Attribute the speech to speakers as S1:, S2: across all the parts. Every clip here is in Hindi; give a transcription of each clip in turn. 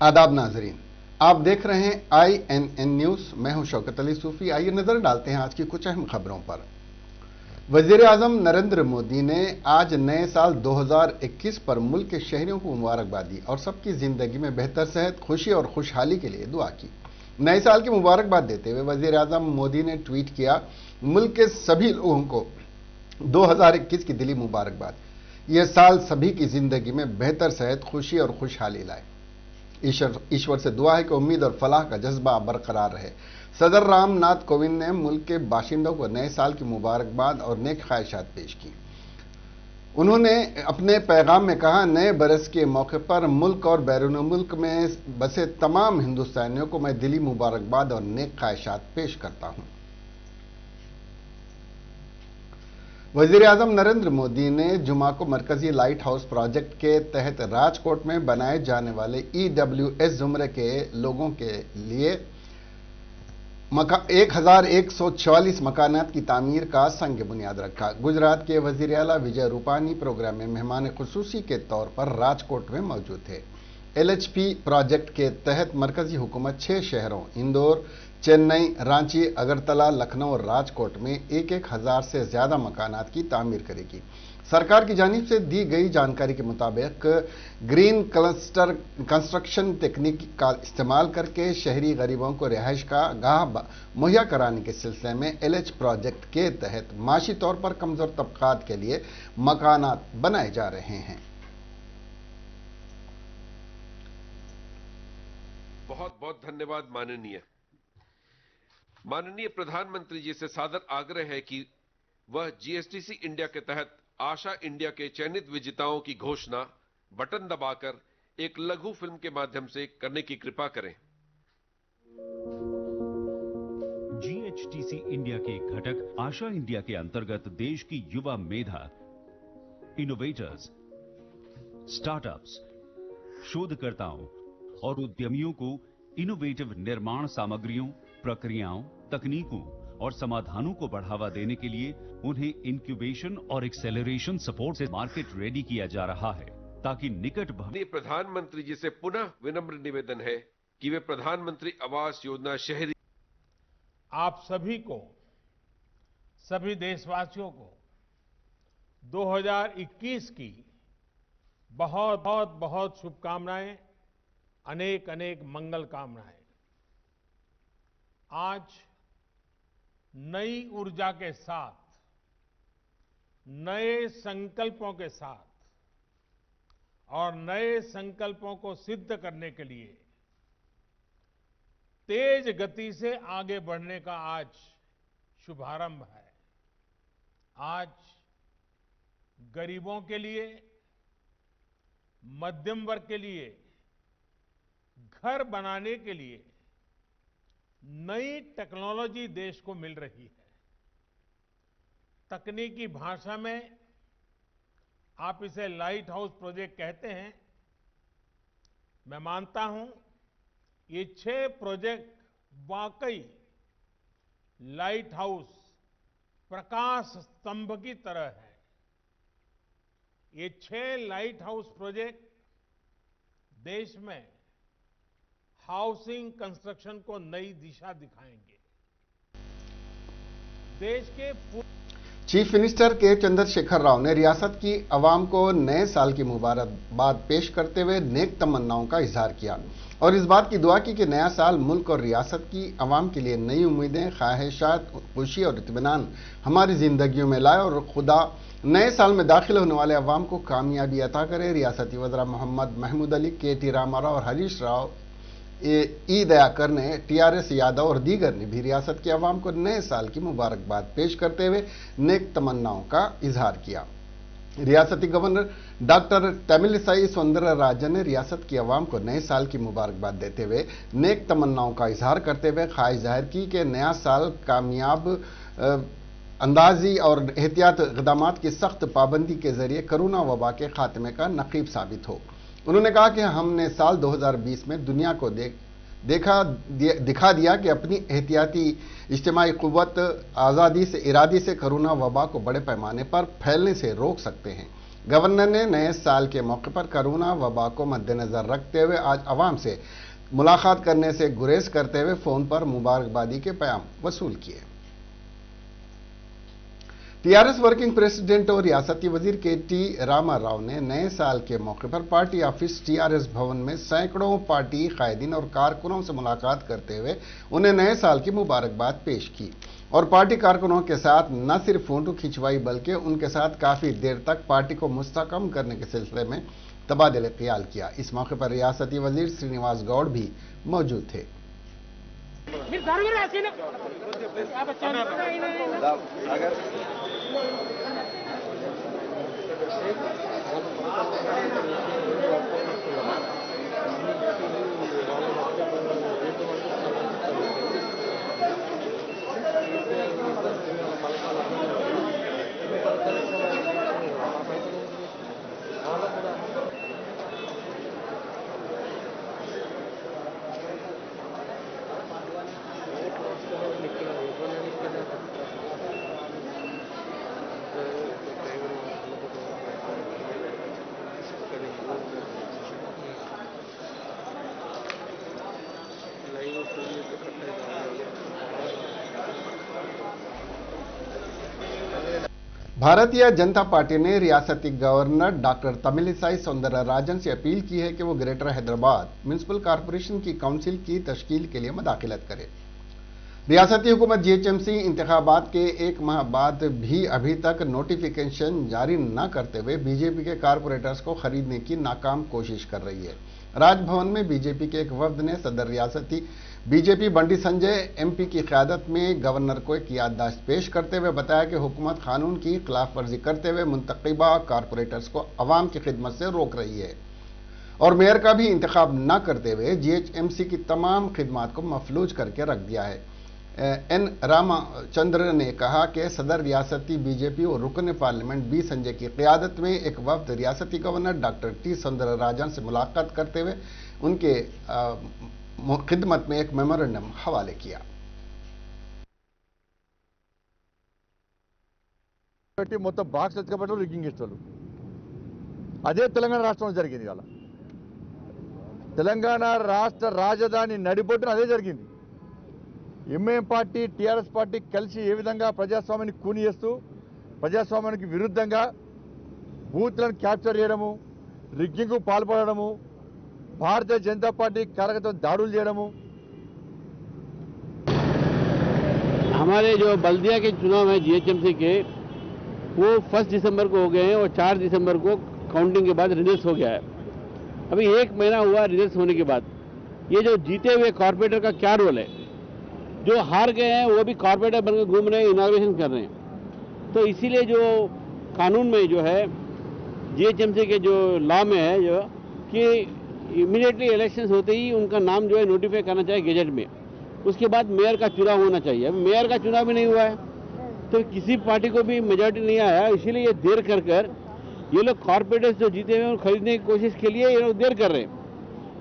S1: आदाब नाजरीन, आप देख रहे हैं INN न्यूज। मैं हूं शौकत अली सूफी। आइए नजर डालते हैं आज की कुछ अहम खबरों पर। वजीर आजम नरेंद्र मोदी ने आज नए साल 2021 पर मुल्क के शहरियों को मुबारकबाद दी और सबकी जिंदगी में बेहतर सेहत, खुशी और खुशहाली के लिए दुआ की। नए साल की मुबारकबाद देते हुए वजीर आजम मोदी ने ट्वीट किया, मुल्क के सभी लोगों को 2021 की दिली मुबारकबाद। यह साल सभी की जिंदगी में बेहतर सेहत, खुशी और खुशहाली लाए। ईश्वर से दुआ है कि उम्मीद और फलाह का जज्बा बरकरार रहे। सदर रामनाथ कोविंद ने मुल्क के बाशिंदों को नए साल की मुबारकबाद और नेक ख्वाहिशात पेश की। उन्होंने अपने पैगाम में कहा, नए बरस के मौके पर मुल्क और बैरून मुल्क में बसे तमाम हिंदुस्तानियों को मैं दिली मुबारकबाद और नेक ख्वाहिशात पेश करता हूं। वजीर आजम नरेंद्र मोदी ने जुमा को मरकजी लाइट हाउस प्रोजेक्ट के तहत राजकोट में बनाए जाने वाले EWS जुमरे के लोगों के लिए 1144 मकानात की तामीर का संग बुनियाद रखा। गुजरात के वजीर आला विजय रूपानी प्रोग्राम में मेहमान खुसूसी के तौर पर राजकोट में मौजूद थे। LHP प्रोजेक्ट के तहत मरकजी हुकूमत 6 शहरों इंदौर, चेन्नई, रांची, अगरतला, लखनऊ और राजकोट में 1,000 से ज्यादा मकानात की तामीर करेगी। सरकार की जानिब से दी गई जानकारी के मुताबिक ग्रीन क्लस्टर कंस्ट्रक्शन तकनीक का इस्तेमाल करके शहरी गरीबों को रिहाइश का गाह मुहैया कराने के सिलसिले में LH प्रोजेक्ट के तहत माशी तौर पर कमजोर तबकात के लिए मकानात बनाए जा रहे हैं।
S2: बहुत बहुत धन्यवाद माननीय प्रधानमंत्री जी से सादर आग्रह है कि वह GSTC इंडिया के तहत आशा इंडिया के चयनित विजेताओं की घोषणा बटन दबाकर एक लघु फिल्म के माध्यम से करने की कृपा करें।
S3: GHTC इंडिया के एक घटक आशा इंडिया के अंतर्गत देश की युवा मेधा, इनोवेटर्स, स्टार्टअप्स, शोधकर्ताओं और उद्यमियों को इनोवेटिव निर्माण सामग्रियों, प्रक्रियाओं, तकनीकों और समाधानों को बढ़ावा देने के लिए उन्हें इंक्यूबेशन और एक्सेलरेशन सपोर्ट से मार्केट रेडी किया जा रहा है, ताकि निकट भविष्य।
S2: प्रधानमंत्री जी से पुनः विनम्र निवेदन है कि वे प्रधानमंत्री आवास योजना शहरी।
S4: आप सभी को, सभी देशवासियों को 2021 की बहुत बहुत बहुत शुभकामनाएं, अनेक अनेक मंगल कामनाएं। आज नई ऊर्जा के साथ, नए संकल्पों के साथ और नए संकल्पों को सिद्ध करने के लिए तेज गति से आगे बढ़ने का आज शुभारंभ है। आज गरीबों के लिए, मध्यम वर्ग के लिए घर बनाने के लिए नई टेक्नोलॉजी देश को मिल रही है। तकनीकी भाषा में आप इसे लाइट हाउस प्रोजेक्ट कहते हैं। मैं मानता हूं ये 6 प्रोजेक्ट वाकई लाइट हाउस, प्रकाश स्तंभ की तरह है। ये 6 लाइट हाउस प्रोजेक्ट देश में हाउसिंग कंस्ट्रक्शन को नई दिशा दिखाएंगे। देश के
S1: चीफ मिनिस्टर के चंद्रशेखर राव ने रियासत की अवाम को नए साल की मुबारकबाद पेश करते हुए नेक तमन्नाओं का इजहार किया और इस बात की दुआ की कि नया साल मुल्क और रियासत की अवाम के लिए नई उम्मीदें, ख्वाहिशात, खुशी और इत्मीनान हमारी जिंदगियों में लाए और खुदा नए साल में दाखिल होने वाले अवाम को कामयाबी अता करे। रियासती वज़रा मोहम्मद महमूद अली, KT रामाराव और हरीश राव, ई दयाकर ने, TRS यादव और दीगर ने भी रियासत के अवाम को नए साल की मुबारकबाद पेश करते हुए नेक तमन्नाओं का इजहार किया। रियासती गवर्नर डॉक्टर तमिलिसाई सौंदरराजन ने रियासत की अवाम को नए साल की मुबारकबाद देते हुए नेक तमन्नाओं का इजहार करते हुए ख्वाहिश जाहिर की कि नया साल कामयाब अंदाजी और एहतियात इक़दामात की सख्त पाबंदी के जरिए कोरोना वबा के खात्मे का नक़ीब साबित हो। उन्होंने कहा कि हमने साल 2020 में दुनिया को दिखा दिया कि अपनी एहतियाती इज्तिमाई क़ुव्वत, आज़ादी से, इरादे से कोरोना वबा को बड़े पैमाने पर फैलने से रोक सकते हैं। गवर्नर ने नए साल के मौके पर कोरोना वबा को मद्देनजर रखते हुए आज अवाम से मुलाकात करने से गुरेज करते हुए फोन पर मुबारकबादी के पैगाम वसूल किए। टीआरएस वर्किंग प्रेसिडेंट और रियासती वजीर के.टी. रामा राव ने नए साल के मौके पर पार्टी ऑफिस टीआरएस भवन में सैकड़ों पार्टी कायदीन और कारकुनों से मुलाकात करते हुए उन्हें नए साल की मुबारकबाद पेश की और पार्टी कारकुनों के साथ न सिर्फ फोटो खिंचवाई बल्कि उनके साथ काफी देर तक पार्टी को मुस्तकम करने के सिलसिले में तबादले ख्याल किया। इस मौके पर रियासती वजीर श्रीनिवास गौड़ भी मौजूद थे। भारतीय जनता पार्टी ने रियासती गवर्नर डॉक्टर तमिलिसाई सौंदरराजन से अपील की है कि वो ग्रेटर हैदराबाद म्युनिसिपल कॉरपोरेशन की काउंसिल की तश्कील के लिए मदाखिलत करे। रियासती हुकूमत जीएचएमसी इंतखाबात के एक माह बाद भी अभी तक नोटिफिकेशन जारी न करते हुए बीजेपी के कारपोरेटर्स को खरीदने की नाकाम कोशिश कर रही है। राजभवन में बीजेपी के एक वफ्द ने सदर रियासती बीजेपी बंडी संजय एमपी की क़यादत में गवर्नर को एक याददाश्त पेश करते हुए बताया कि हुकूमत कानून की खिलाफ वर्जी करते हुए मुंतखबा कारपोरेटर्स को अवाम की खिदमत से रोक रही है और मेयर का भी इंतखाब न करते हुए जीएचएमसी की तमाम खिदमात को मफलूज करके रख दिया है। एन रामचंद्र ने कहा कि सदर रियासती बीजेपी और रुकन पार्लियामेंट बी संजय की क़यादत में एक वफ्द रियासती गवर्नर डॉक्टर टी सौंदरराजन से मुलाकात करते हुए उनके खिदमत में एक मेमोरेंडम हवाले किया।
S5: మొత్తం బాక్స్ ఎత్తుకపోవడం రిగ్గింగ్ ఇస్తారు అదే తెలంగాణ రాష్ట్రంలో జరిగింది ఇవాళ తెలంగాణ రాష్ట్ర రాజధాని నడిబొట్టున అదే జరిగింది ఎంఐఎం పార్టీ టీఆర్ఎస్ పార్టీ కలిసి ఏ విధంగా ప్రజాస్వామ్యాన్ని కూని చేస్తూ ప్రజాస్వామ్యానికి విరుద్ధంగా బూత్లను క్యాప్చర్ చేయడము రిగ్గింగ్కు పాల్పడడము भारतीय जनता पार्टी कार्यकर्ता दाड़ुल చేయడము
S6: हमारे जो बल्दिया के चुनाव है जीएचएमसी के वो 1 दिसंबर को हो गए हैं और 4 दिसंबर को काउंटिंग के बाद रिजल्ट हो गया है। अभी 1 महीना हुआ रिजल्ट होने के बाद ये जो जीते हुए कॉर्पोरेटर का क्या रोल है, जो हार गए हैं वो भी कॉर्पोरेटर बनकर घूम रहे हैं, इनॉग्रेशन कर रहे हैं। तो इसीलिए जो कानून में जो है जीएचएमसी के जो लॉ में है जो कि इमीडिएटली इलेक्शंस होते ही उनका नाम जो है नोटिफाई करना चाहिए गेजेट में, उसके बाद मेयर का चुनाव होना चाहिए। अब मेयर का चुनाव भी नहीं हुआ है तो किसी पार्टी को भी मेजॉरिटी नहीं आया, इसीलिए ये देर कर ये लोग कॉर्पोरेटर्स जो जीते हुए खरीदने की कोशिश के लिए ये लोग देर कर रहे हैं।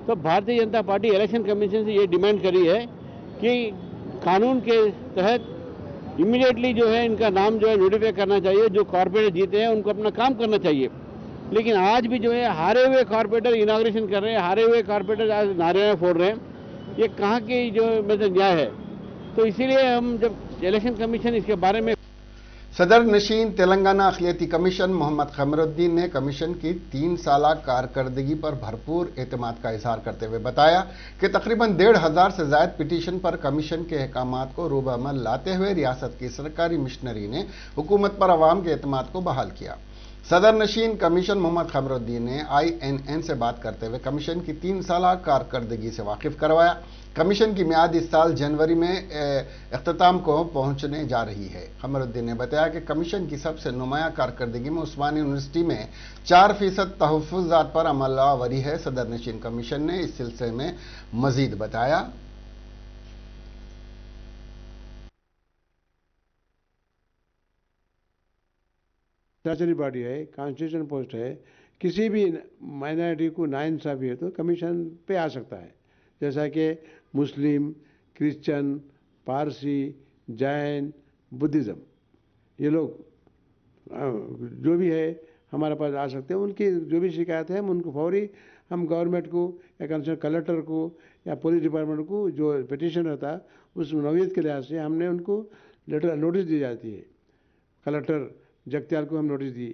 S6: तो Bharatiya Janata party election commission से ये डिमांड करी है कि कानून के तहत इमीडिएटली जो है इनका नाम जो है नोटिफाई करना चाहिए, जो कॉर्पोरेटर जीते हैं उनको अपना काम करना चाहिए। लेकिन आज भी जो है हारे हुए कॉर्पोरेटर इनॉग्रेशन कर रहे हैं, हारे हुए कॉर्पोरेटर आज नारे फोड़ रहे हैं, ये कहाँ की जो मतलब न्याय है। तो इसीलिए हम जब इलेक्शन कमीशन इसके बारे में
S1: सदर नशीन तेलंगाना अखिलियती कमीशन मोहम्मद खमरुद्दीन ने कमीशन की 3 साला कारकर्दगी पर भरपूर एतमाद का इजहार करते हुए बताया कि तकरीबन 1,500 से ज्यादा पिटीशन पर कमीशन के अहकामात को रूबअमल लाते हुए रियासत की सरकारी मिशनरी ने हुकूमत पर अवाम के एतमाद को बहाल किया। सदर नशीन कमीशन मोहम्मद खमरुद्दीन ने INN से बात करते हुए कमीशन की 3 साला कारकर्दगी से वाकिफ करवाया। कमीशन की मियाद इस साल जनवरी में इख्तिताम को पहुंचने जा रही है। खमरुद्दीन ने बताया कि कमीशन की सबसे नुमायां कारकर्दगी में उस्मानी यूनिवर्सिटी में 4% तहफ़्फ़ुज़ात पर अमलावरी है। सदर नशीन कमीशन ने इस सिलसिले में मजीद बताया,
S7: स्टैचुटरी बॉडी है, कॉन्स्टिट्यूशन पोस्ट है, किसी भी माइनॉरिटी को नाइंसाफी है तो कमीशन पे आ सकता है। जैसा कि मुस्लिम, क्रिश्चियन, पारसी, जैन, बुद्धिज़्म, ये लोग जो भी है हमारे पास आ सकते हैं। उनकी जो भी शिकायत है हम उनको फौरी हम गवर्नमेंट को या कंसर्न कलेक्टर को या पुलिस डिपार्टमेंट को जो पिटीशन रहता है उस नौयत के लिहाज से हमने उनको लेटर नोटिस दी जाती है। कलेक्टर जगत्याल को हम नोटिस दी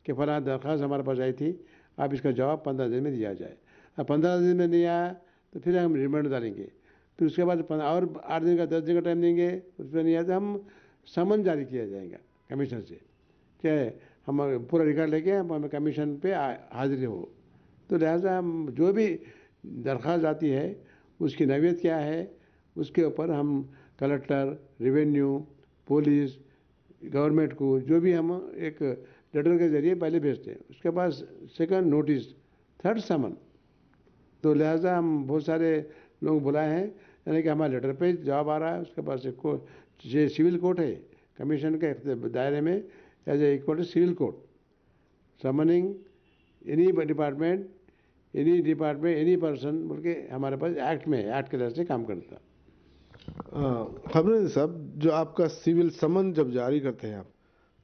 S7: कि फला दरख्वास्त हमारे पास आई थी, आप इसका जवाब 15 दिन में दिया जाए। अब 15 दिन में नहीं आया तो फिर हम रिमांड डालेंगे, फिर उसके बाद और 8 दिन का 10 दिन का टाइम देंगे, उस पर नहीं आया तो हम समन जारी किया जाएगा कमीशन से कि हम पूरा रिकॉर्ड लेके हम हमें कमीशन पे हाजिर हो। तो लिहाजा हम जो भी दरख्वास्त आती है उसकी नौयत क्या है उसके ऊपर हम कलेक्टर, रेवेन्यू, पुलिस, गवर्नमेंट को जो भी हम एक लेटर के जरिए पहले भेजते हैं, उसके बाद सेकंड नोटिस, थर्ड समन। तो लिहाजा हम बहुत सारे लोग बुलाए हैं, यानी कि हमारे लेटर पे जवाब आ रहा है, उसके पास एक सिविल कोर्ट है कमीशन के दायरे में, as a equal to civil court, summoning any department any person बोल के हमारे पास एक्ट में एक्ट के तरह से काम करता है।
S8: खबरें साहब, जो आपका सिविल समन जब जारी करते हैं आप,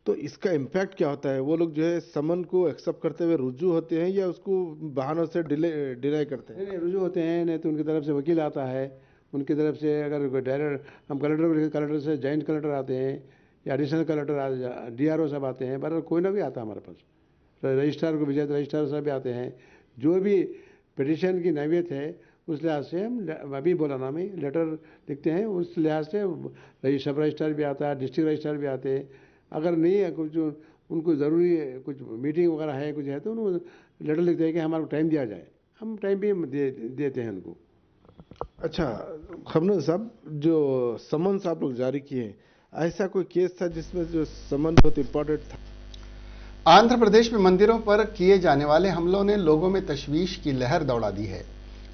S8: तो इसका इम्पैक्ट क्या होता है? वो लोग जो है समन को एक्सेप्ट करते हुए रुजू होते हैं या उसको बहानों से डिनाई करते हैं?
S7: नहीं, रुजू होते हैं, नहीं तो उनकी तरफ से वकील आता है, उनकी तरफ से अगर डायरेक्ट हम कलेक्टर से जॉइंट कलेक्टर आते हैं या एडिशनल कलेक्टर DRO सब आते हैं, पर कोई ना भी आता है हमारे पास, रजिस्ट्रार को भेजा तो रजिस्ट्रार साहब भी आते हैं। जो भी पिटीशन की नौयत है उस लिहाज से हम अभी बोला ना में लेटर लिखते हैं, उस लिहाज से सब रजिस्ट्रार भी आता है, डिस्ट्रिक्ट रजिस्ट्रार भी आते हैं। अगर नहीं है कुछ उनको ज़रूरी कुछ मीटिंग वगैरह है कुछ है तो उनको लेटर लिखते हैं कि हमारे को टाइम दिया जाए, हम टाइम भी देते हैं उनको।
S8: अच्छा खबरें साहब, जो समन्स आप लोग जारी किए, ऐसा कोई केस था जिसमें जो समन बहुत इम्पोर्टेंट था?
S1: आंध्र प्रदेश में मंदिरों पर किए जाने वाले हमलों ने लोगों में तशवीश की लहर दौड़ा दी है।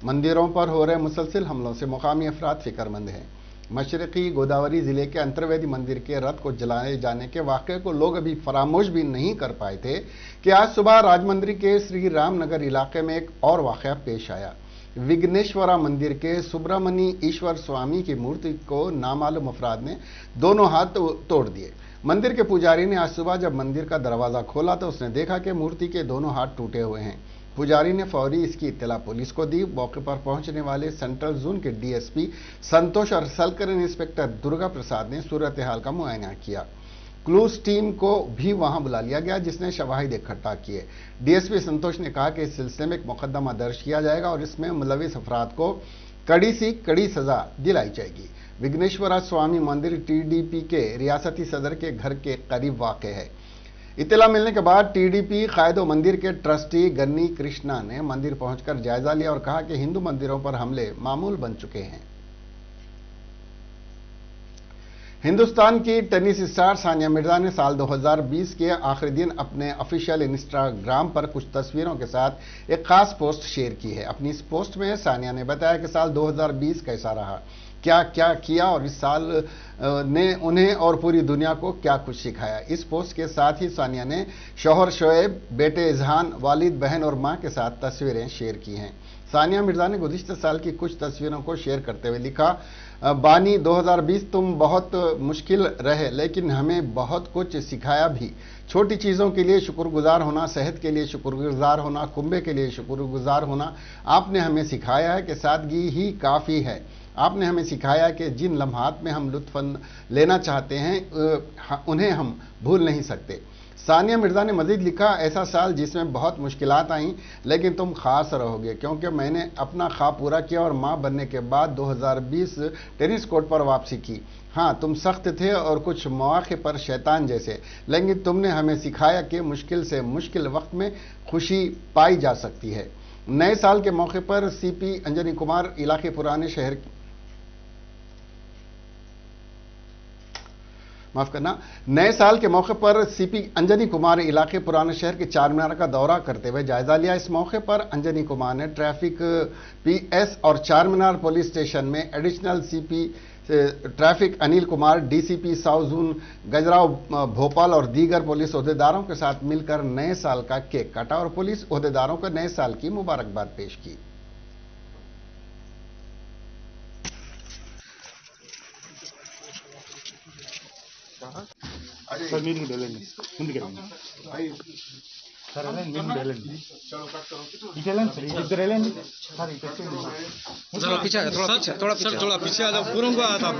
S1: मंदिरों पर हो रहे मुसलसिल हमलों से मुकामी अफराद फिक्रमंद हैं। मशरकी गोदावरी जिले के अंतर्वेदी मंदिर के रथ को जलाए जाने के वाक़े को लोग अभी फरामोश भी नहीं कर पाए थे कि आज सुबह राजमंदिर के श्री रामनगर इलाके में एक और वाक़या पेश आया। विघ्नेश्वरा मंदिर के सुब्रमणी ईश्वर स्वामी की मूर्ति को नामालूम अफराद ने दोनों हाथ तोड़ दिए। मंदिर के पुजारी ने आज सुबह जब मंदिर का दरवाजा खोला तो उसने देखा कि मूर्ति के दोनों हाथ टूटे हुए हैं। पुजारी ने फौरी इसकी इत्तला पुलिस को दी। मौके पर पहुंचने वाले सेंट्रल जोन के DSP संतोष और सलकरन इंस्पेक्टर दुर्गा प्रसाद ने सूरत हाल का मुआयना किया। क्लूज टीम को भी वहां बुला लिया गया जिसने शवाहिद इकट्ठा किए। DSP संतोष ने कहा कि इस सिलसिले में एक मुकदमा दर्ज किया जाएगा और इसमें मुलविस अफराद को कड़ी से कड़ी सजा दिलाई जाएगी। विघ्नेश्वरा स्वामी मंदिर TDP के रियासती सदर के घर के करीब वाक़ है। इत्तला मिलने के बाद TDP कायदो मंदिर के ट्रस्टी गन्नी कृष्णा ने मंदिर पहुंचकर जायजा लिया और कहा कि हिंदू मंदिरों पर हमले मामूल बन चुके हैं। हिंदुस्तान की टेनिस स्टार सानिया मिर्जा ने साल 2020 के आखिरी दिन अपने ऑफिशियल इंस्टाग्राम पर कुछ तस्वीरों के साथ एक खास पोस्ट शेयर की है। अपनी इस पोस्ट में सानिया ने बताया कि साल 2020 कैसा रहा, क्या क्या किया और इस साल ने उन्हें और पूरी दुनिया को क्या कुछ सिखाया। इस पोस्ट के साथ ही सानिया ने शौहर शोएब, बेटे इजहान, वालिद, बहन और मां के साथ तस्वीरें शेयर की हैं। सानिया मिर्जा ने गुज़िश्ता साल की कुछ तस्वीरों को शेयर करते हुए लिखा, बानी 2020 तुम बहुत मुश्किल रहे लेकिन हमें बहुत कुछ सिखाया भी। छोटी चीज़ों के लिए शुक्रगुजार होना, सेहत के लिए शुक्रगुजार होना, कुंबे के लिए शुक्रगुजार होना। आपने हमें सिखाया है कि सादगी ही काफ़ी है। आपने हमें सिखाया कि जिन लम्हात में हम लुत्फ़ लेना चाहते हैं उन्हें हम भूल नहीं सकते। सानिया मिर्जा ने मजीद लिखा, ऐसा साल जिसमें बहुत मुश्किलात आईं लेकिन तुम खास रहोगे क्योंकि मैंने अपना ख्वाब पूरा किया और मां बनने के बाद 2020 टेनिस कोर्ट पर वापसी की। हाँ, तुम सख्त थे और कुछ मौके पर शैतान जैसे, लेकिन तुमने हमें सिखाया कि मुश्किल से मुश्किल वक्त में खुशी पाई जा सकती है। नए साल के मौके पर CP अंजनी कुमार इलाके पुराने शहर नए साल के मौके पर CP अंजनी कुमार इलाके पुराने शहर के चार मीनार का दौरा करते हुए जायजा लिया। इस मौके पर अंजनी कुमार ने ट्रैफिक PS और चार मीनार पुलिस स्टेशन में additional CP traffic Anil Kumar, DCP south zone Gajrao Bhopal और दीगर पुलिस ओहदेदारों के साथ मिलकर नए साल का केक काटा और पुलिस ओहदेदारों को नए साल की मुबारकबाद पेश की।
S8: सर मीटिंग ले लेंगे,
S9: थोड़ा पीछे आ जाओ पूरन को आया था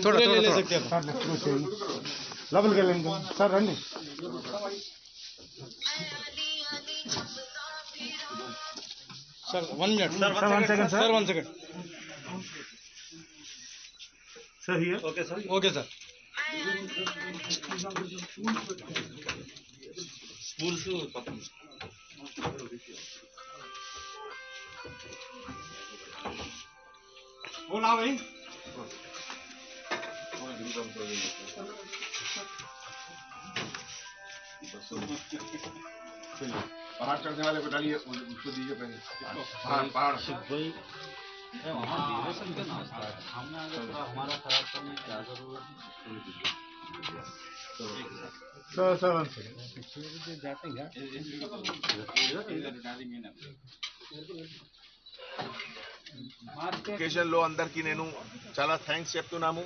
S9: थोड़ा ले सकते हैं
S8: लेवल के लेंगे सर रंडी
S9: sir 1 minute sir 1 second sir 1 second
S8: sir here
S9: okay sir स्पूल टू
S8: बोला भाई पहाड़ चढ़ने वाले को डालिए उसको दीजिए पहले पहाड़
S10: ఎడ్యుకేషన్ లో అందరికీ నేను చాలా థ్యాంక్స్ చెప్తున్నాము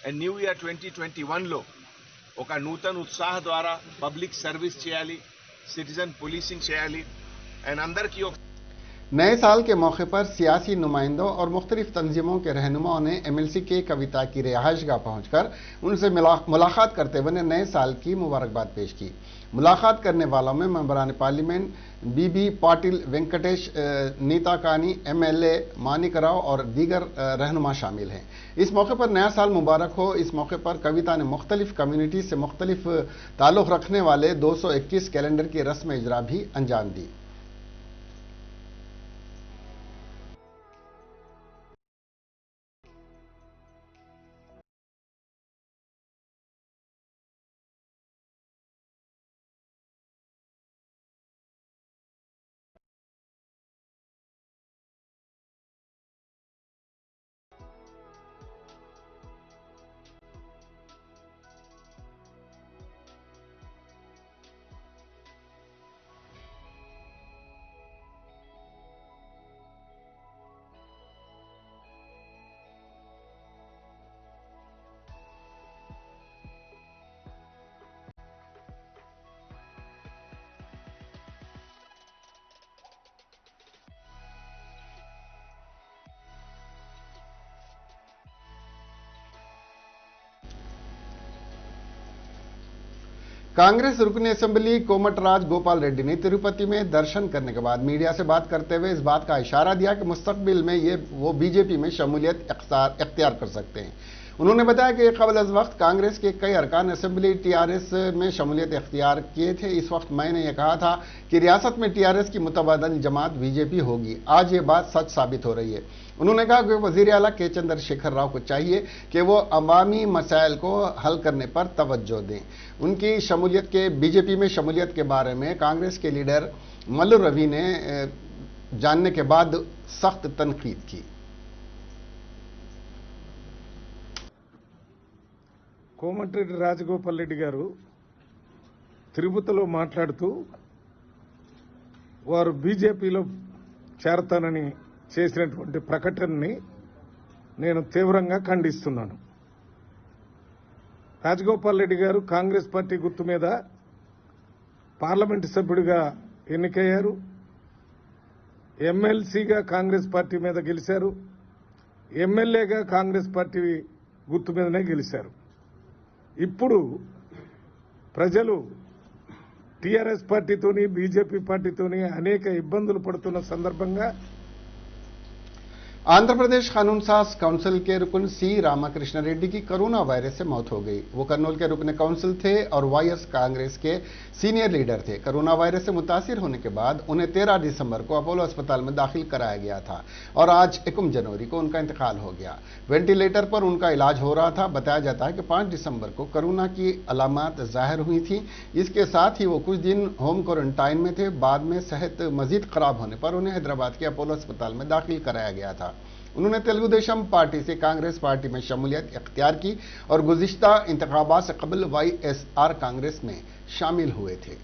S10: అండ్ న్యూ ఇయర్ 2021 లో ఒక నూతన ఉత్సాహ ద్వారా పబ్లిక్ సర్వీస్ చేయాలి సిటిజన్ పోలీసింగ్ చేయాలి అండ్ అందరికీ
S1: नए साल के मौके पर सियासी नुमाइंदों और मुख्तलिफ तंजीमों के रहनुमाओं ने MLC के कविता की रिहाइशगाह पहुंचकर उनसे मुलाकात करते हुए नए साल की मुबारकबाद पेश की। मुलाकात करने वालों में मेंबरान पार्लियामेंट BB पाटिल, वेंकटेश, नीता कानी, MLA मानिक राव और दीगर रहनुमा शामिल हैं। इस मौके पर नया साल मुबारक हो। इस मौके पर कविता ने मुख्तलिफ कम्युनिटी से मुख्तलिफ ताल्लुक़ रखने वाले 221 कैलेंडर की रस्म इजरा भी अंजाम दी। कांग्रेस रुकनी असेंबली कोमटराज गोपाल रेड्डी ने तिरुपति में दर्शन करने के बाद मीडिया से बात करते हुए इस बात का इशारा दिया कि मुस्तकबिल में वो बीजेपी में शमूलियत इख्तियार कर सकते हैं। उन्होंने बताया कि कबल अज वक्त कांग्रेस के कई अरकान असेंबली TRS में शमूलियत इख्तियार किए थे। इस वक्त मैंने ये कहा था कि रियासत में TRS की मुतबादल जमात बीजेपी होगी। आज ये बात सच साबित हो रही है। उन्होंने कहा कि वज़ीर आला के चंद्रशेखर राव को चाहिए कि वो अवामी मसाइल को हल करने पर तवज्जो दें। उनकी शमूलियत के बीजेपी में शमूलियत के बारे में कांग्रेस के लीडर मल्लू रवि ने जानने के बाद सख्त तनकीद की।
S11: కోమటిరెడ్డి రాజగోపాల్ రెడ్డి గారు తిరుపతిలో మాట్లాడుతూ వారు బీజేపీలో చేరతానని చేసినటువంటి ప్రకటనని నేను తీవ్రంగా ఖండిస్తున్నాను. రాజగోపాల్ రెడ్డి గారు కాంగ్రెస్ పార్టీ గుర్తు మీద పార్లమెంటు సభ్యుడిగా ఎన్నికయ్యారు. ఎమ్మెల్సీగా కాంగ్రెస్ పార్టీ మీద గెలిచారు. ఎమ్మెల్యేగా కాంగ్రెస్ పార్టీ గుర్తు మీదనే గెలిచారు. ఇప్పుడు ప్రజలు టీఆర్ఎస్ పార్టీతోని బీజేపీ పార్టీతోని అనేక ఇబ్బందులు పడుతున్న సందర్భంగా
S1: आंध्र प्रदेश कानून साज काउंसिल के रुकन सी रामाकृष्ण रेड्डी की कोरोना वायरस से मौत हो गई। वो कर्नूल के रुकन काउंसिल थे और वाईएस कांग्रेस के सीनियर लीडर थे। कोरोना वायरस से मुतासिर होने के बाद उन्हें 13 दिसंबर को अपोलो अस्पताल में दाखिल कराया गया था और आज 1 जनवरी को उनका इंतकाल हो गया। वेंटिलेटर पर उनका इलाज हो रहा था। बताया जाता है कि 5 दिसंबर को कोरोना की अलामत जाहिर हुई थी। इसके साथ ही वो कुछ दिन होम क्वारंटाइन में थे। बाद में सेहत मजीद खराब होने पर उन्हें हैदराबाद के अपोलो अस्पताल में दाखिल कराया गया था। उन्होंने तेलुगु देशम पार्टी से कांग्रेस पार्टी में शमूलियत इख्तियार की और गुज़िश्ता इंतखाबात से कबल YSR कांग्रेस में शामिल हुए थे।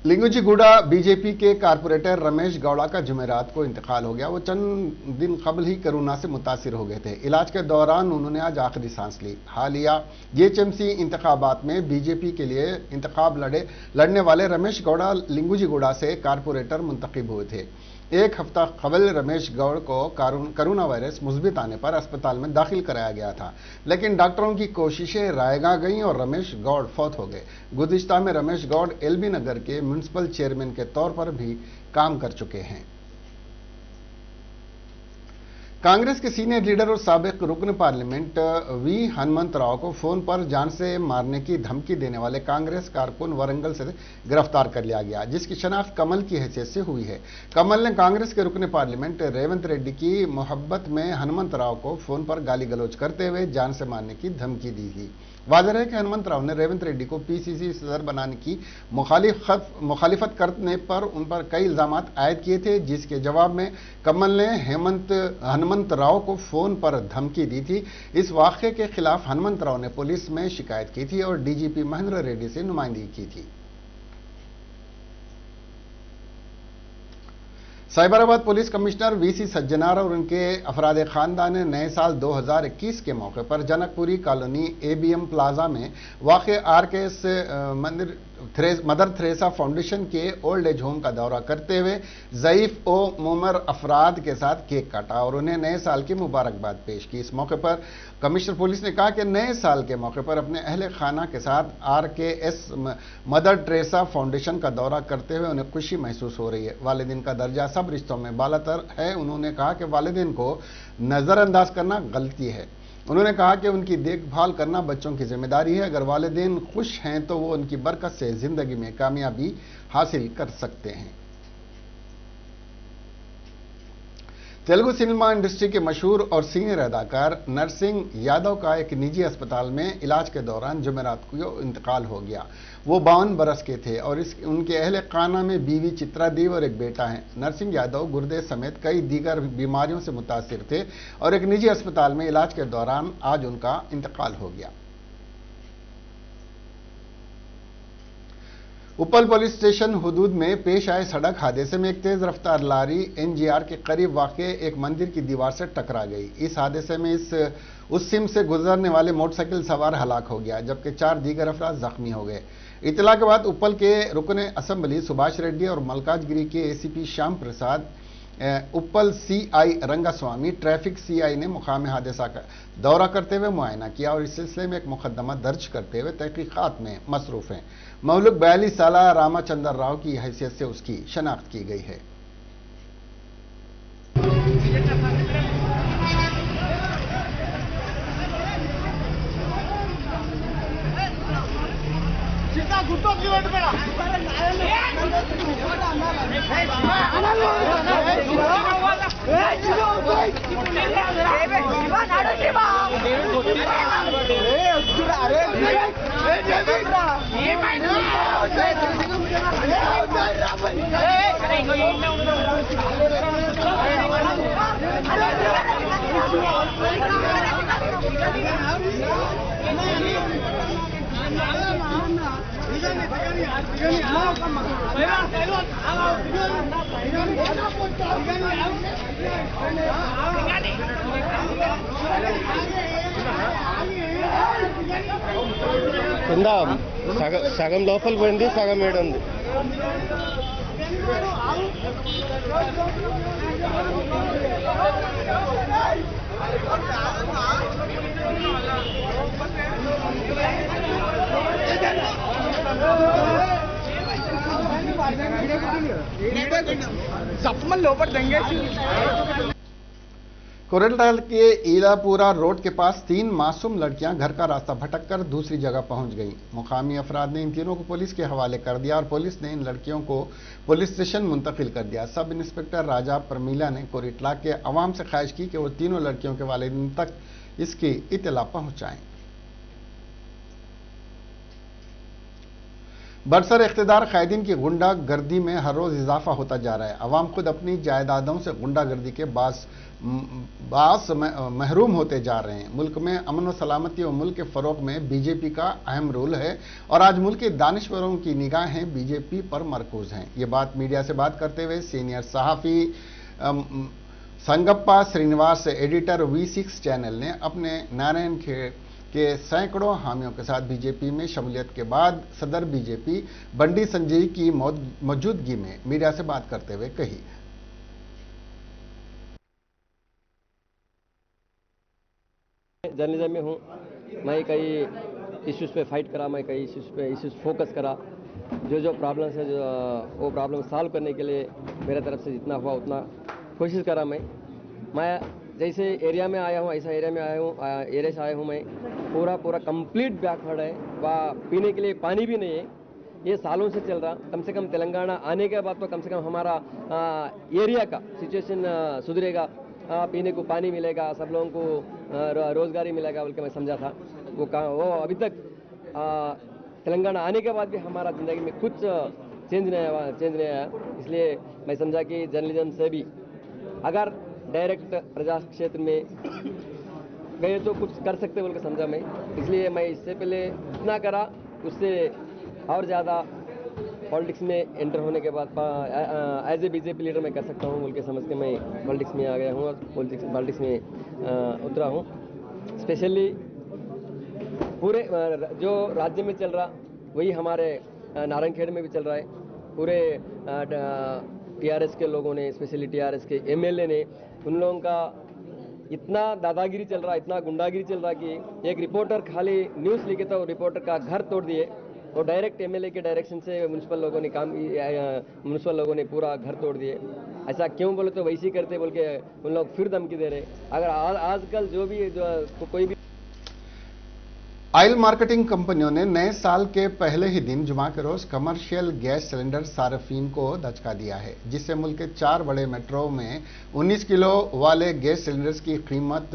S1: लिंगुजीगुड़ा बीजेपी के कारपोरेटर रमेश गौड़ा का जुमेरात को इंतकाल हो गया। वो चंद दिन कबल ही कोरोना से मुतासिर हो गए थे। इलाज के दौरान उन्होंने आज आखिरी सांस ली। हालिया जीएचएमसी इंतखाबात में बीजेपी के लिए इंतखाब लड़ने वाले रमेश गौड़ा लिंगुजीगुड़ा से कारपोरेटर मुंतखब हुए थे। एक हफ्ता कबल रमेश गौड़ को कोरोना वायरस मुस्बित आने पर अस्पताल में दाखिल कराया गया था, लेकिन डॉक्टरों की कोशिशें रायगा गईं और रमेश गौड़ फौत हो गए। गुज़िश्ता में रमेश गौड़ एलबी नगर के म्युनिसिपल चेयरमैन के तौर पर भी काम कर चुके हैं। कांग्रेस के सीनियर लीडर और साबिक रुकन पार्लियामेंट वी हनुमंत राव को फोन पर जान से मारने की धमकी देने वाले कांग्रेस कारकुन वरंगल से गिरफ्तार कर लिया गया, जिसकी शनाख्त कमल की हैसियत से हुई है। कमल ने कांग्रेस के रुकन पार्लियामेंट रेवंत रेड्डी की मोहब्बत में हनुमंत राव को फोन पर गाली गलौज करते हुए जान से मारने की धमकी दी थी। वाज़ेह है कि हनुमंत राव ने रेवंत रेड्डी को पीसीसी सदर बनाने की मुखालिफत करने पर उन पर कई इल्जामात आयद किए थे, जिसके जवाब में कमल ने हनुमंत राव को फोन पर धमकी दी थी। इस वाक़े के खिलाफ हनुमंत राव ने पुलिस में शिकायत की थी और डीजीपी महेंद्र रेड्डी से नुमाइंदगी की थी। Cyberabad police commissioner VC Sajjanar और उनके अफराद खानदान ने नए साल 2021 के मौके पर जनकपुरी कॉलोनी एबीएम प्लाजा में वाक़े आरकेएस मदर थ्रेसा फाउंडेशन के ओल्ड एज होम का दौरा करते हुए ज़ईफ ओ मुमर अफराद के साथ केक काटा और उन्हें नए साल की मुबारकबाद पेश की। इस मौके पर कमिश्नर पुलिस ने कहा कि नए साल के मौके पर अपने अहले खाना के साथ आरकेएस मदर थ्रेसा फाउंडेशन का दौरा करते हुए उन्हें खुशी महसूस हो रही है। वालिदैन का दर्जा सब रिश्तों में बालातर है। उन्होंने कहा कि वालिदैन को नजरअंदाज करना गलती है। उन्होंने कहा कि उनकी देखभाल करना बच्चों की जिम्मेदारी है। अगर वालिदैन खुश हैं तो वो उनकी बरकत से जिंदगी में कामयाबी हासिल कर सकते हैं। तेलुगु सिनेमा इंडस्ट्री के मशहूर और सीनियर अदाकार नरसिंह यादव का एक निजी अस्पताल में इलाज के दौरान जुमेरात को इंतकाल हो गया। वो 52 बरस के थे और उनके अहले खाना में बीवी चित्रा देव और एक बेटा है। नरसिंह यादव गुर्दे समेत कई दीगर बीमारियों से मुतासिर थे और एक निजी अस्पताल में इलाज के दौरान आज उनका इंतकाल हो गया। उपल पुलिस स्टेशन हुदूद में पेश आए सड़क हादसे में एक तेज रफ्तार लारी एनजीआर के करीब वाक़े एक मंदिर की दीवार से टकरा गई। इस हादसे में उस सिम से गुजरने वाले मोटरसाइकिल सवार हलाक हो गया, जबकि 4 दीगर अफराद जख्मी हो गए। इतला के बाद उपल के रुकने असेंबली सुभाष रेड्डी और मलकाजगिरी के एसीपी श्याम प्रसाद, उपल सीआई रंगास्वामी, ट्रैफिक सीआई ने मुकाम हादसा का दौरा करते हुए मुआयना किया और इस सिलसिले में एक मुकदमा दर्ज करते हुए तहकीकात में मसरूफ हैं। मौलूक 42 साल रामाचंद्र राव की हैसियत से उसकी शनाख्त की गई है।
S12: కింద సగం లోపల పోయింది, సగం ఏడు ఉంది.
S1: कोरलटाल के ईलापुरा रोड के पास 3 मासूम लड़कियां घर का रास्ता भटककर दूसरी जगह पहुंच गईं। मुकामी अफराद ने इन तीनों को पुलिस के हवाले कर दिया और पुलिस ने इन लड़कियों को पुलिस स्टेशन मुंतकिल कर दिया। सब इंस्पेक्टर राजा परमीला ने कोरलटाल के अवाम से ख्वाहिश की कि वो तीनों लड़कियों के वालिदैन तक इसकी इत्तला पहुंचाएं। बरसर इख्तिदार कायदीन की गुंडागर्दी में हर रोज इजाफा होता जा रहा है। अवाम खुद अपनी जायदादों से गुंडागर्दी के बास महरूम होते जा रहे हैं। मुल्क में अमन व सलामती और मुल्क के फरोग में बीजेपी का अहम रोल है और आज मुल्क के दानिश्वरों की निगाहें बीजेपी पर मरकूज हैं। ये बात मीडिया से बात करते हुए सीनियर सहाफ़ी Sangappa Srinivas editor V6 channel ने अपने नारायण खेड़ के सैकड़ों हामियों के साथ बीजेपी में शमूलियत के बाद सदर बीजेपी बंडी संजय की मौजूदगी में मीडिया से बात करते हुए कही।
S13: जर्नलिज्म में हूँ, मैं कई इश्यूज पे फाइट करा, मैं कई इश्यूज फोकस करा, जो प्रॉब्लम्स है वो प्रॉब्लम सॉल्व करने के लिए मेरे तरफ से जितना हुआ उतना कोशिश करा। मैं जैसे एरिया में आया हूँ ऐसा एरिया से आया हूँ। मैं पूरा कंप्लीट बैकवर्ड है, वहाँ पीने के लिए पानी भी नहीं है। ये सालों से चल रहा। कम से कम तेलंगाना आने के बाद तो कम से कम हमारा एरिया का सिचुएशन सुधरेगा, पीने को पानी मिलेगा, सब लोगों को रोजगारी मिलेगा बोल के मैं समझा था। वो अभी तक तेलंगाना आने के बाद भी हमारा ज़िंदगी में कुछ चेंज नहीं आया। इसलिए मैं समझा कि जर्नलिज्म से भी अगर डायरेक्ट प्रजा क्षेत्र में गए तो कुछ कर सकते बोल के समझा मैं। इसलिए मैं इससे पहले इतना करा, उससे और ज़्यादा पॉलिटिक्स में एंटर होने के बाद एज ए बीजेपी लीडर मैं कर सकता हूँ बोल के समझ के मैं पॉलिटिक्स में आ गया हूँ और पॉलिटिक्स में उतरा हूँ। स्पेशली पूरे जो राज्य में चल रहा वही हमारे नारायणखेड़ में भी चल रहा है। पूरे टीआरएस के लोगों ने, स्पेशली टीआरएस के एमएलए ने, उन लोगों का इतना दादागिरी चल रहा, इतना गुंडागिरी चल रहा कि एक रिपोर्टर खाली न्यूज़ लिखे तो रिपोर्टर का घर तोड़ दिए और डायरेक्ट एमएलए के डायरेक्शन से म्यूनसिपल लोगों ने पूरा घर तोड़ दिए। ऐसा क्यों बोले तो वैसे ही करते बोल के उन लोग फिर धमकी दे रहे। अगर आजकल कोई भी
S1: ऑयल मार्केटिंग कंपनियों ने नए साल के पहले ही दिन जुमा के रोज कमर्शियल गैस सिलेंडर सार्फिन को दचका दिया है, जिससे मुल्क के 4 बड़े मेट्रो में 19 किलो वाले गैस सिलेंडर्स की कीमत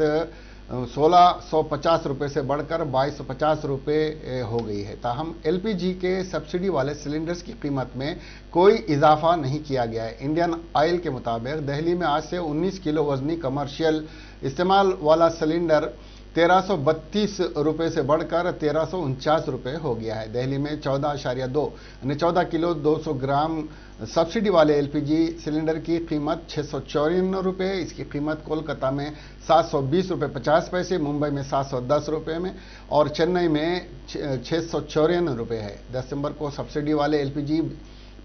S1: 1650 रुपये से बढ़कर 2250 रुपये हो गई है। ताहम एलपीजी के सब्सिडी वाले सिलेंडर्स की कीमत में कोई इजाफा नहीं किया गया है। इंडियन ऑयल के मुताबिक दिल्ली में आज से 19 किलो वजनी कमर्शियल इस्तेमाल वाला सिलेंडर 1332 रुपये से बढ़कर 1349 रुपये हो गया है। दिल्ली में 14.2 यानी 14 किलो 200 ग्राम सब्सिडी वाले एलपीजी सिलेंडर की कीमत 654 रुपये, इसकी कीमत कोलकाता में 720 रुपये 50 पैसे, मुंबई में 710 रुपये में और चेन्नई में 654 रुपये है। दिसंबर को सब्सिडी वाले एलपीजी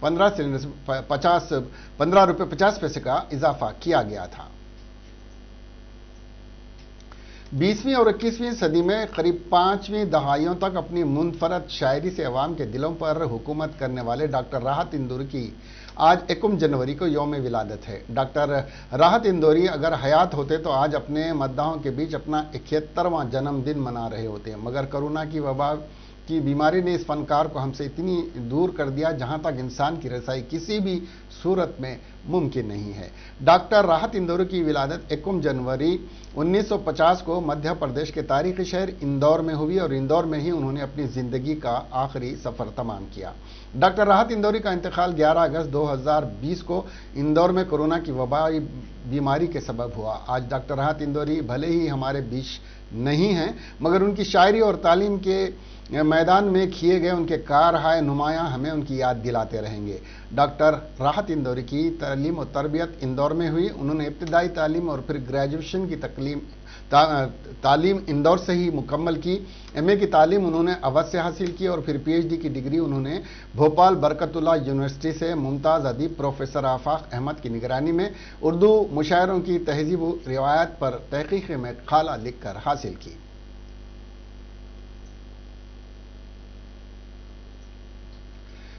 S1: 15 सिलेंडर 15 रुपये 50 पैसे का इजाफा किया गया था। 20वीं और 21वीं सदी में करीब 5वीं दहाइयों तक अपनी मुनफरद शायरी से अवाम के दिलों पर हुकूमत करने वाले डॉक्टर राहत इंदौरी की आज 1 जनवरी को यौम विलादत है। डॉक्टर राहत इंदौरी अगर हयात होते तो आज अपने मद्दाहों के बीच अपना 71वां जन्मदिन मना रहे होते, मगर कोरोना की वबा की बीमारी ने इस फनकार को हमसे इतनी दूर कर दिया जहां तक इंसान की रसाई किसी भी सूरत में मुमकिन नहीं है। डॉक्टर राहत इंदौरी की विलादत 1 जनवरी 1950 को मध्य प्रदेश के तारीखी शहर इंदौर में हुई और इंदौर में ही उन्होंने अपनी जिंदगी का आखिरी सफर तमाम किया। डॉक्टर राहत इंदौरी का इंतकाल 11 अगस्त 2020 को इंदौर में कोरोना की वबाई बीमारी के सबब हुआ। आज डॉक्टर राहत इंदौरी भले ही हमारे बीच नहीं हैं, मगर उनकी शायरी और तालीम के मैदान में किए गए उनके कारहाय नुमायां हमें उनकी याद दिलाते रहेंगे। डॉक्टर राहत इंदौरी की तालीम और तरबियत इंदौर में हुई। उन्होंने इब्तिदाई तालीम और फिर ग्रेजुएशन की तालीम इंदौर से ही मुकम्मल की। एमए की तालीम उन्होंने अवध से हासिल की और फिर पीएचडी की डिग्री उन्होंने भोपाल बरकतुल्लाह यूनिवर्सिटी से मुमताज़ अदीब प्रोफेसर आफाक अहमद की निगरानी में उर्दू मुशायरों की तहजीब रिवायत पर तहकीक में खाला लिखकर हासिल की।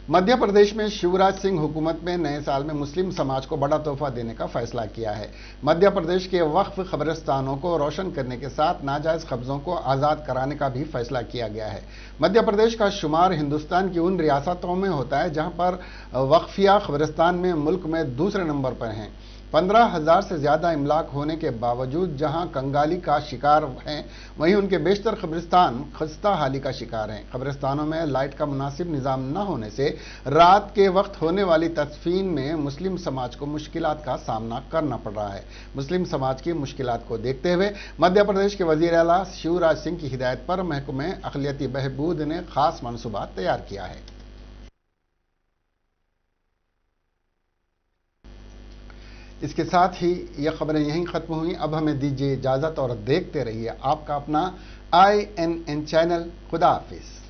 S1: मध्य प्रदेश में शिवराज सिंह हुकूमत में नए साल में मुस्लिम समाज को बड़ा तोहफा देने का फैसला किया है। मध्य प्रदेश के वक्फ कब्रिस्तानों को रोशन करने के साथ नाजायज कब्जों को आज़ाद कराने का भी फैसला किया गया है। मध्य प्रदेश का शुमार हिंदुस्तान की उन रियासतों में होता है जहां पर वक्फिया कब्रिस्तान में मुल्क में दूसरे नंबर पर हैं। 15,000 से ज्यादा इमलाक होने के बावजूद जहां कंगाली का शिकार हैं, वहीं उनके बेशतर कब्रिस्तान खस्ता हाली का शिकार हैं। कब्रिस्तानों में लाइट का मुनासिब निजाम न होने से रात के वक्त होने वाली तदफीन में मुस्लिम समाज को मुश्किलात का सामना करना पड़ रहा है। मुस्लिम समाज की मुश्किलात को देखते हुए मध्य प्रदेश के वजीर आला शिवराज सिंह की हिदायत पर महकमे अक़लियती बहबूद ने खास मनसूबा तैयार किया है। इसके साथ ही यह खबरें यहीं खत्म हुई। अब हमें दीजिए इजाजत और देखते रहिए आपका अपना INN चैनल। खुदा हाफिज।